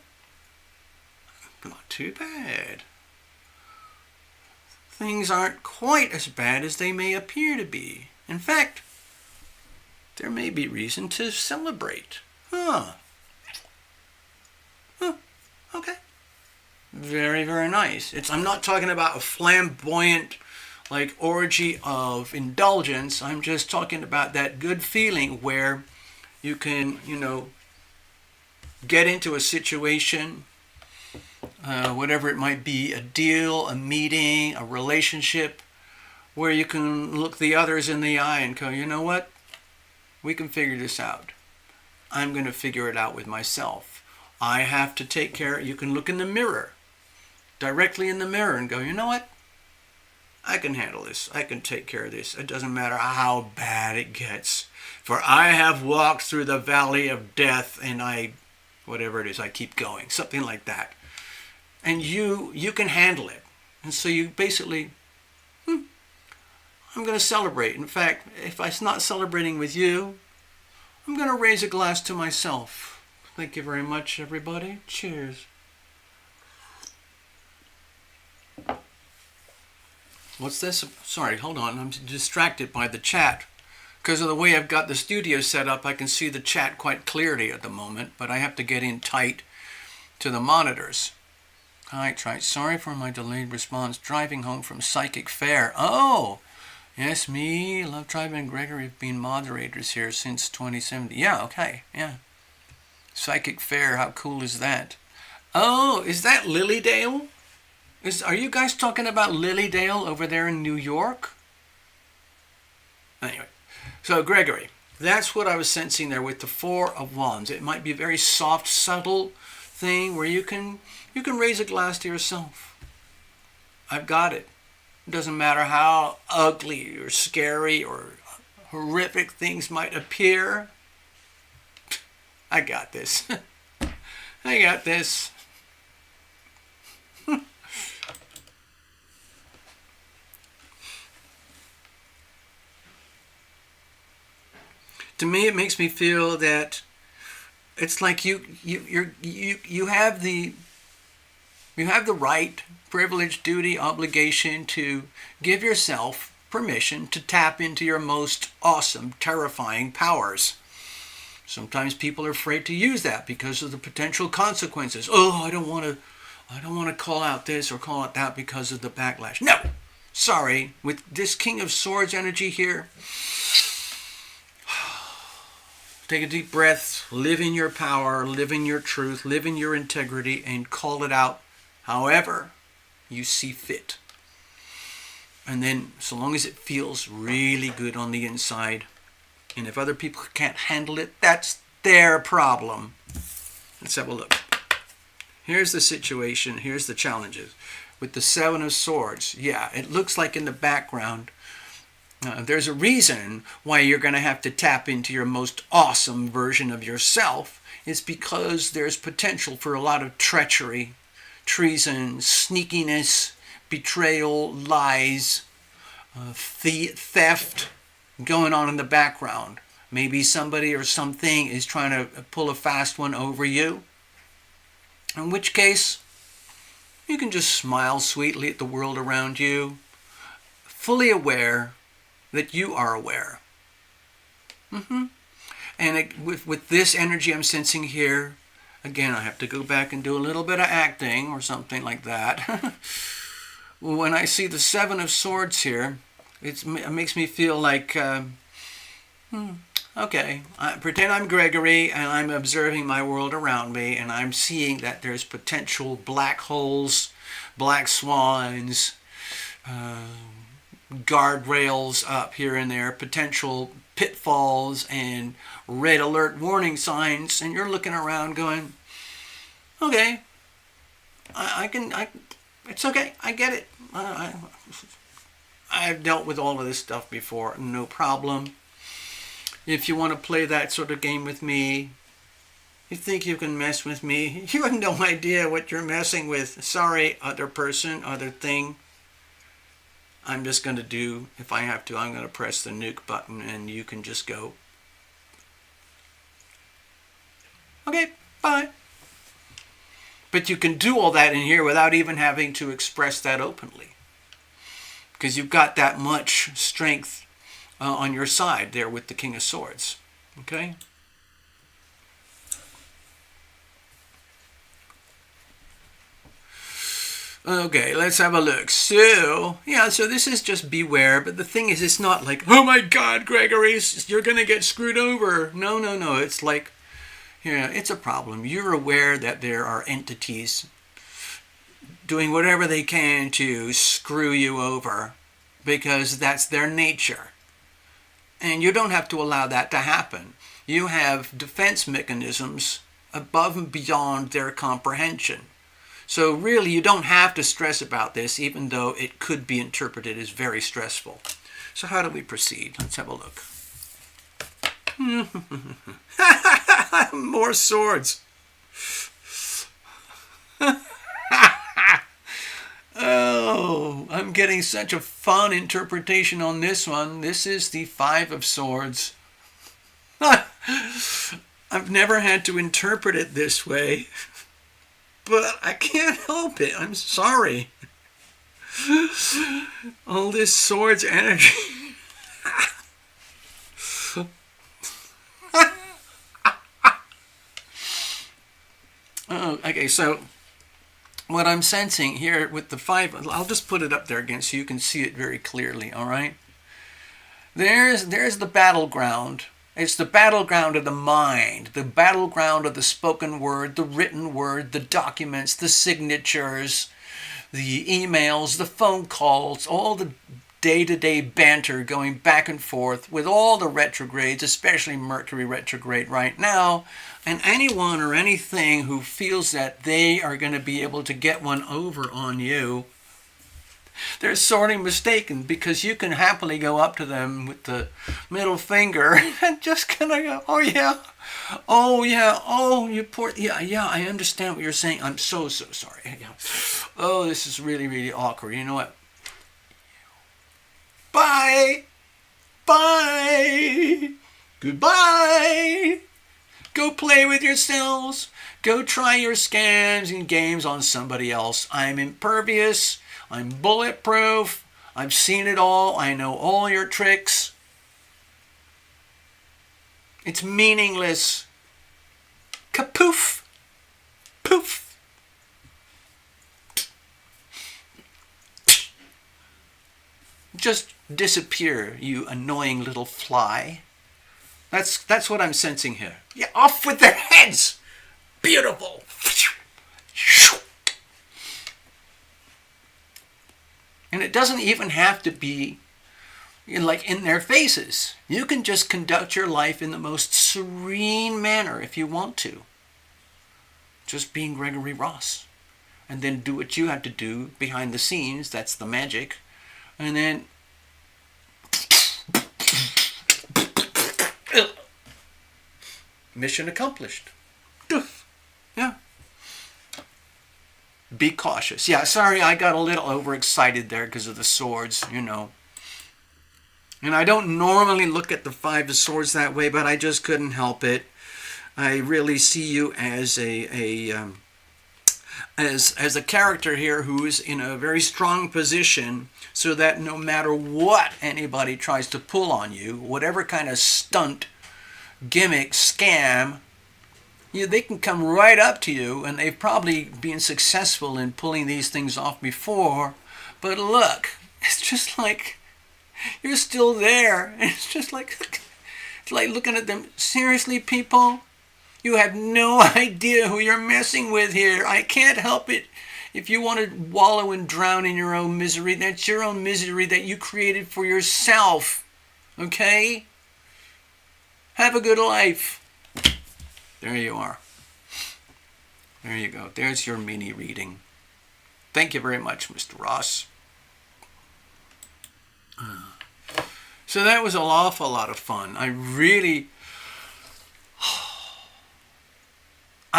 not too bad. Things aren't quite as bad as they may appear to be. In fact, there may be reason to celebrate. Okay. Very, very nice. I'm not talking about a flamboyant orgy of indulgence. I'm just talking about that good feeling where you can, get into a situation, whatever it might be, a deal, a meeting, a relationship, where you can look the others in the eye and go, you know what? We can figure this out. I'm going to figure it out with myself. I have to take care. You can look in the mirror, directly in the mirror, and go, you know what? I can handle this. I can take care of this. It doesn't matter how bad it gets. For I have walked through the valley of death, and whatever it is, I keep going. Something like that. And you can handle it. And so you basically, I'm going to celebrate. In fact, if I'm not celebrating with you, I'm going to raise a glass to myself. Thank you very much, everybody. Cheers. What's this? Sorry, hold on. I'm distracted by the chat. Because of the way I've got the studio set up, I can see the chat quite clearly at the moment, but I have to get in tight to the monitors. Hi, sorry for my delayed response. Driving home from Psychic Fair. Oh, yes, me, Love Tribe, and Gregory have been moderators here since 2017. Yeah, okay, yeah. Psychic Fair, how cool is that? Oh, is that Lilydale? Are you guys talking about Lilydale over there in New York? Anyway, so Gregory, that's what I was sensing there with the Four of Wands. It might be a very soft, subtle thing where you can raise a glass to yourself. I've got it. It doesn't matter how ugly or scary or horrific things might appear. I got this. I got this. To me, it makes me feel that it's like you have the right, privilege, duty, obligation to give yourself permission to tap into your most awesome, terrifying powers. Sometimes people are afraid to use that because of the potential consequences. Oh, I don't want to call out this or call out that because of the backlash. No, sorry. With this King of Swords energy here, take a deep breath, live in your power, live in your truth, live in your integrity, and call it out however you see fit. And then, so long as it feels really good on the inside, and if other people can't handle it, that's their problem. Let's have a look. Here's the situation, here's the challenges. With the Seven of Swords, yeah, it looks like in the background, there's a reason why you're going to have to tap into your most awesome version of yourself. It's because there's potential for a lot of treachery, treason, sneakiness, betrayal, lies, theft going on in the background. Maybe somebody or something is trying to pull a fast one over you. In which case, you can just smile sweetly at the world around you, fully aware that you are aware. And with this energy I'm sensing here, again, I have to go back and do a little bit of acting or something like that. When I see the Seven of Swords here, it makes me feel like, okay, pretend I'm Gregory and I'm observing my world around me and I'm seeing that there's potential black holes, black swans, guardrails up here and there, potential pitfalls and red alert warning signs, and you're looking around going, okay, it's okay, I get it. I've dealt with all of this stuff before, no problem. If you want to play that sort of game with me, you think you can mess with me, you have no idea what you're messing with. Sorry, other person, other thing. I'm just going to do, if I have to, I'm going to press the nuke button and you can just go, okay, bye. But you can do all that in here without even having to express that openly. Because you've got that much strength on your side there with the King of Swords. Okay? Okay, let's have a look. So, yeah, so this is just beware. But the thing is, it's not like, oh my God, Gregory, you're going to get screwed over. No, no, no. It's like, yeah, it's a problem. You're aware that there are entities doing whatever they can to screw you over because that's their nature. And you don't have to allow that to happen. You have defense mechanisms above and beyond their comprehension. So really, you don't have to stress about this, even though it could be interpreted as very stressful. So how do we proceed? Let's have a look. More swords. Oh, I'm getting such a fun interpretation on this one. This is the Five of Swords. I've never had to interpret it this way, but I can't help it. I'm sorry. All this swords energy. Oh, okay, so what I'm sensing here with the five, I'll just put it up there again so you can see it very clearly, all right? There's the battleground. It's the battleground of the mind, the battleground of the spoken word, the written word, the documents, the signatures, the emails, the phone calls, all the day-to-day banter going back and forth with all the retrogrades, especially Mercury retrograde right now, and anyone or anything who feels that they are going to be able to get one over on you, they're sorely mistaken, because you can happily go up to them with the middle finger and just kind of go, oh yeah, oh yeah, oh you poor, yeah, I understand what you're saying. I'm so sorry. Yeah. Oh, this is really, really awkward. You know what? Bye. Bye. Goodbye. Go play with yourselves. Go try your scams and games on somebody else. I'm impervious. I'm bulletproof. I've seen it all. I know all your tricks. It's meaningless. Kapoof. Poof. Just disappear, you annoying little fly. That's what I'm sensing here. Yeah, off with their heads. Beautiful. And it doesn't even have to be like in their faces. You can just conduct your life in the most serene manner if you want to. Just being Gregory Ross. And then do what you have to do behind the scenes. That's the magic. And then mission accomplished. Yeah. Be cautious. Yeah, sorry, I got a little overexcited there because of the swords, you know. And I don't normally look at the Five of Swords that way, but I just couldn't help it. I really see you as as a character here who is in a very strong position, so that no matter what anybody tries to pull on you, whatever kind of stunt, gimmick, scam, they can come right up to you, and they've probably been successful in pulling these things off before. But look, it's just like you're still there, and it's just like it's like looking at them. Seriously, people, you have no idea who you're messing with here. I can't help it. If you want to wallow and drown in your own misery, that's your own misery that you created for yourself. Okay? Have a good life. There you are. There you go. There's your mini reading. Thank you very much, Mr. Ross. So that was an awful lot of fun. I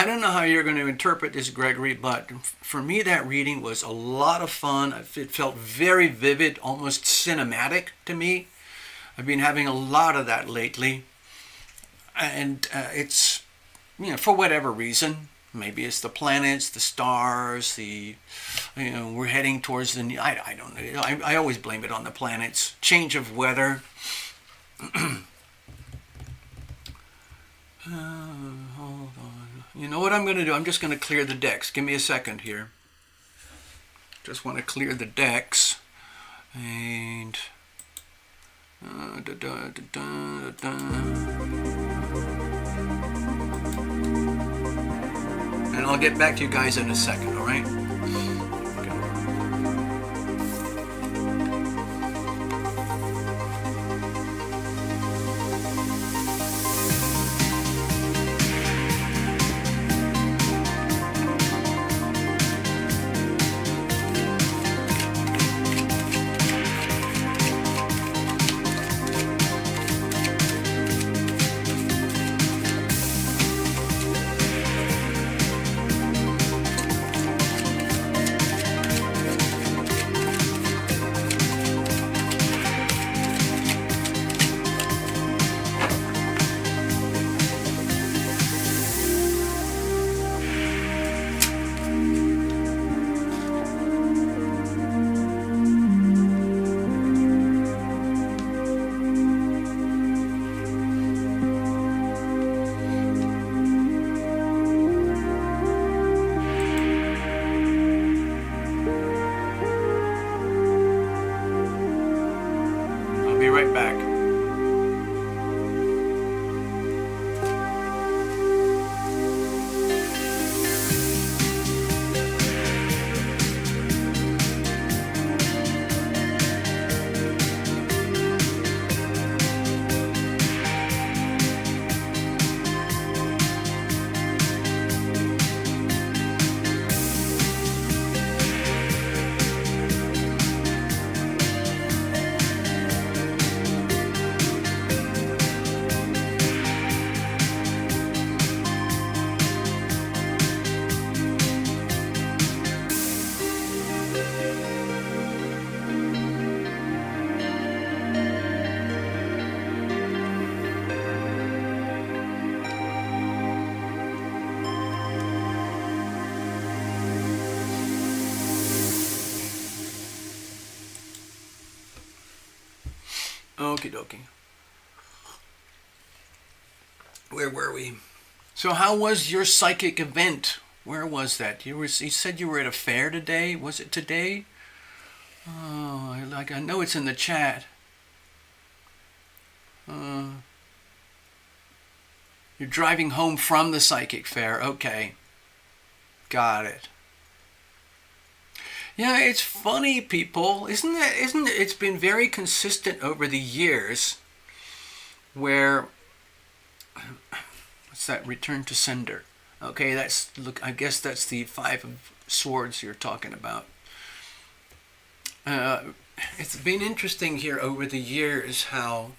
don't know how you're going to interpret this, Gregory, but for me that reading was a lot of fun. It felt very vivid, almost cinematic to me. I've been having a lot of that lately. And it's, for whatever reason, maybe it's the planets, the stars, we're heading towards I don't know. I always blame it on the planets. Change of weather. Hold on. You know what I'm going to do? I'm just going to clear the decks. Give me a second here. Just want to clear the decks. And and I'll get back to you guys in a second, all right? Okie dokie. Where were we? So how was your psychic event? Where was that? You said you were at a fair today. Was it today? Oh, I know it's in the chat. You're driving home from the psychic fair. Okay. Got it. Yeah, it's funny, people. Isn't it? It's been very consistent over the years where, what's that? Return to sender. Okay, I guess that's the Five of Swords you're talking about. It's been interesting here over the years how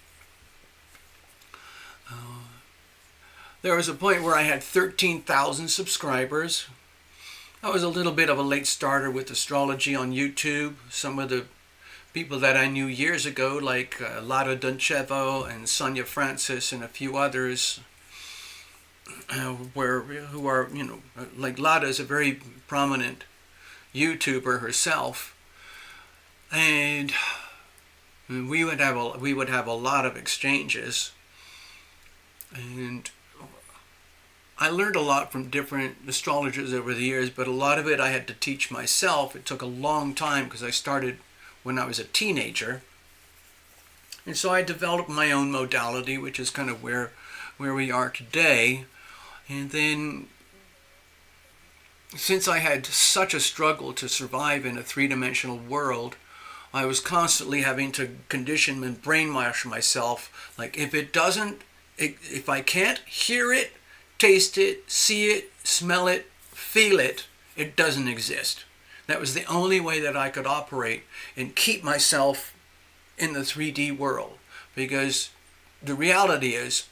there was a point where I had 13,000 subscribers. I was a little bit of a late starter with astrology on YouTube. Some of the people that I knew years ago, like Lada Donchevo and Sonia Francis and a few others, who are, like Lada is a very prominent YouTuber herself, and we would have a lot of exchanges, and I learned a lot from different astrologers over the years, but a lot of it I had to teach myself. It took a long time because I started when I was a teenager. And so I developed my own modality, which is kind of where we are today. And then, since I had such a struggle to survive in a three-dimensional world, I was constantly having to condition and brainwash myself. Like, if I can't hear it, taste it, see it, smell it, feel it, it doesn't exist. That was the only way that I could operate and keep myself in the 3D world. Because the reality is,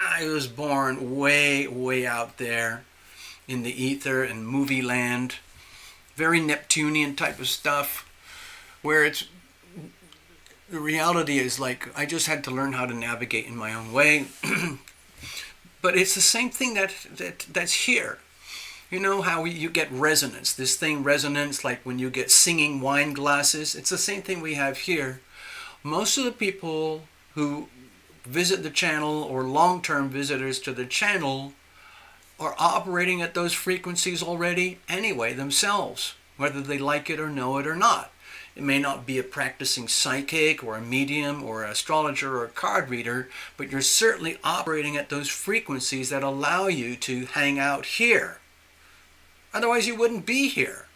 I was born way, way out there in the ether and movie land. Very Neptunian type of stuff. Where the reality is, like, I just had to learn how to navigate in my own way. But it's the same thing that's here. You know how you get resonance, this thing resonance, like when you get singing wine glasses. It's the same thing we have here. Most of the people who visit the channel or long-term visitors to the channel are operating at those frequencies already anyway themselves, whether they like it or know it or not. It may not be a practicing psychic or a medium or an astrologer or a card reader, but you're certainly operating at those frequencies that allow you to hang out here. Otherwise, you wouldn't be here.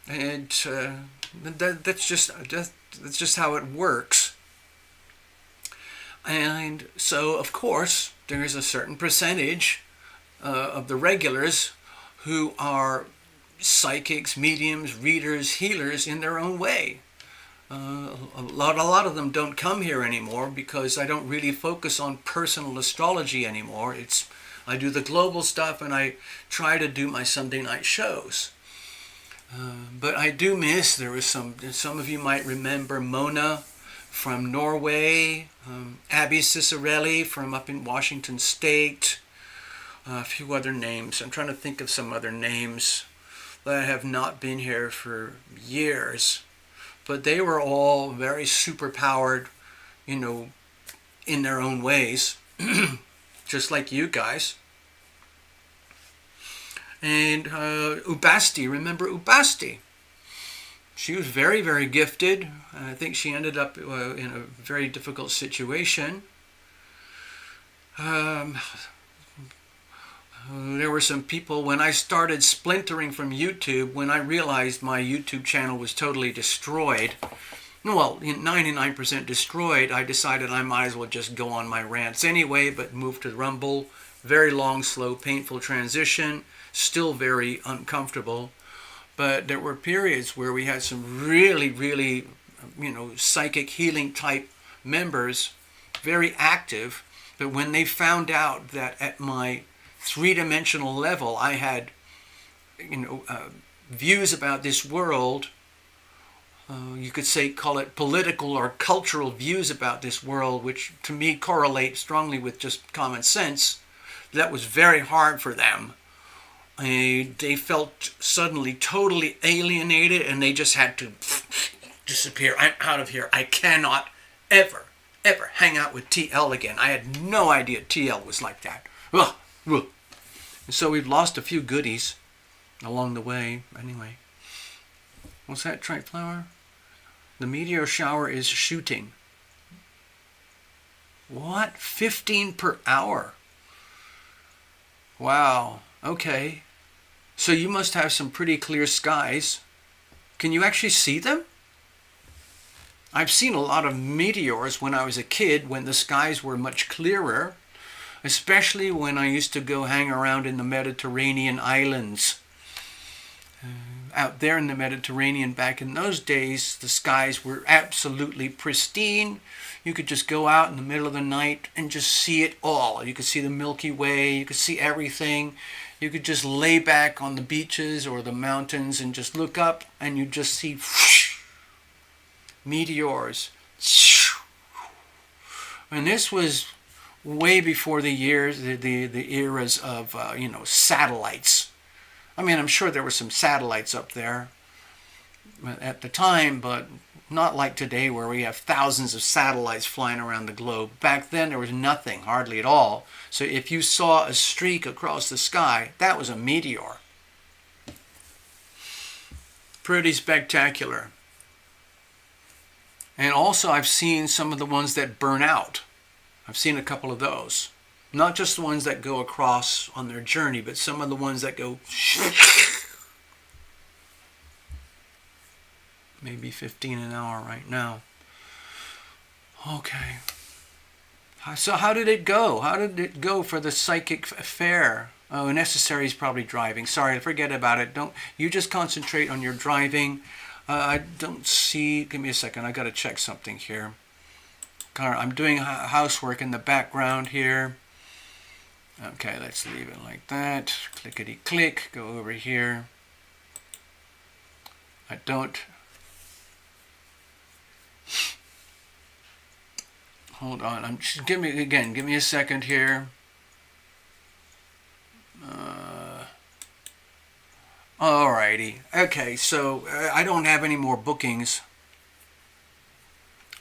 And that's just how it works. And so, of course, there's a certain percentage of the regulars who are psychics, mediums, readers, healers in their own way. A lot of them don't come here anymore because I don't really focus on personal astrology anymore. I do the global stuff and I try to do my Sunday night shows. But I do miss, there was some of you might remember Mona from Norway, Abby Cicerelli from up in Washington State, a few other names. I'm trying to think of some other names that have not been here for years, but they were all very super-powered, in their own ways, just like you guys. And Ubasti, remember Ubasti? She was very, very gifted. I think she ended up in a very difficult situation. There were some people, when I started splintering from YouTube, when I realized my YouTube channel was totally destroyed, 99% destroyed, I decided I might as well just go on my rants anyway, but moved to Rumble. Very long, slow, painful transition, still very uncomfortable. But there were periods where we had some really, really, psychic healing type members, very active, but when they found out that at my three-dimensional level I had views about this world, you could say call it political or cultural views about this world, which to me correlate strongly with just common sense, that was very hard for them. They felt suddenly totally alienated and they just had to disappear. I'm out of here. I cannot ever hang out with TL again. I had no idea TL was like that. Ugh, ugh. So we've lost a few goodies along the way. Anyway, what's that, Triflower? The meteor shower is shooting. What? 15 per hour? Wow. Okay. So you must have some pretty clear skies. Can you actually see them? I've seen a lot of meteors when I was a kid, when the skies were much clearer, especially when I used to go hang around in the Mediterranean islands. Out there in the Mediterranean back in those days, the skies were absolutely pristine. You could just go out in the middle of the night and just see it all. You could see the Milky Way, you could see everything. You could just lay back on the beaches or the mountains and just look up, and you just see meteors. And this was way before the eras of satellites. I mean, I'm sure there were some satellites up there at the time, but not like today where we have thousands of satellites flying around the globe. Back then there was nothing, hardly at all. So if you saw a streak across the sky, that was a meteor. Pretty spectacular. And also I've seen some of the ones that burn out. I've seen a couple of those. Not just the ones that go across on their journey, but some of the ones that go maybe 15 an hour right now. Okay. So how did it go? How did it go for the psychic fair? Oh, Necessary is probably driving. Sorry, forget about it. You just concentrate on your driving. I don't see. Give me a second. I got to check something here. I'm doing housework in the background here. Okay, let's leave it like that. Clickety click. Go over here. I don't. Hold on. Give me a second here. Alrighty. Okay, so I don't have any more bookings.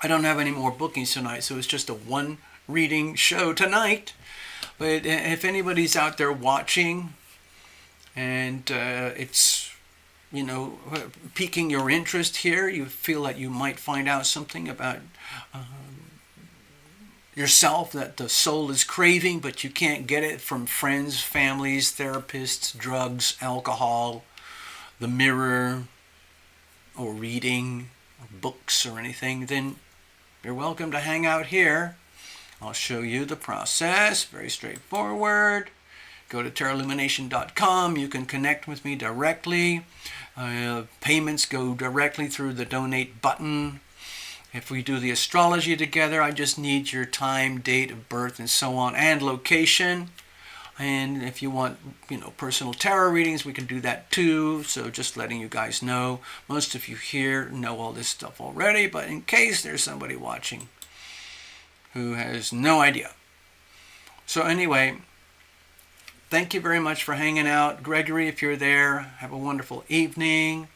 I don't have any more bookings tonight, so it's just a one reading show tonight. But if anybody's out there watching and it's, piquing your interest here, you feel that you might find out something about yourself that the soul is craving, but you can't get it from friends, families, therapists, drugs, alcohol, the mirror, or reading, or books, or anything, then you're welcome to hang out here. I'll show you the process, very straightforward. Go to TarotLumination.com. You can connect with me directly. Payments go directly through the donate button. If we do the astrology together, I just need your time, date of birth, and so on, and location. And if you want, personal tarot readings, we can do that too. So just letting you guys know. Most of you here know all this stuff already, but in case there's somebody watching who has no idea. So anyway, thank you very much for hanging out. Gregory, if you're there, have a wonderful evening.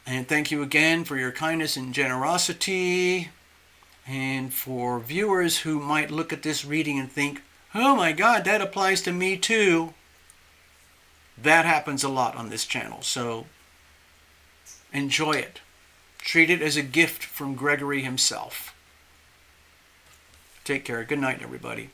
And thank you again for your kindness and generosity. And for viewers who might look at this reading and think, oh my God, that applies to me too. That happens a lot on this channel. So enjoy it. Treat it as a gift from Gregory himself. Take care. Good night, everybody.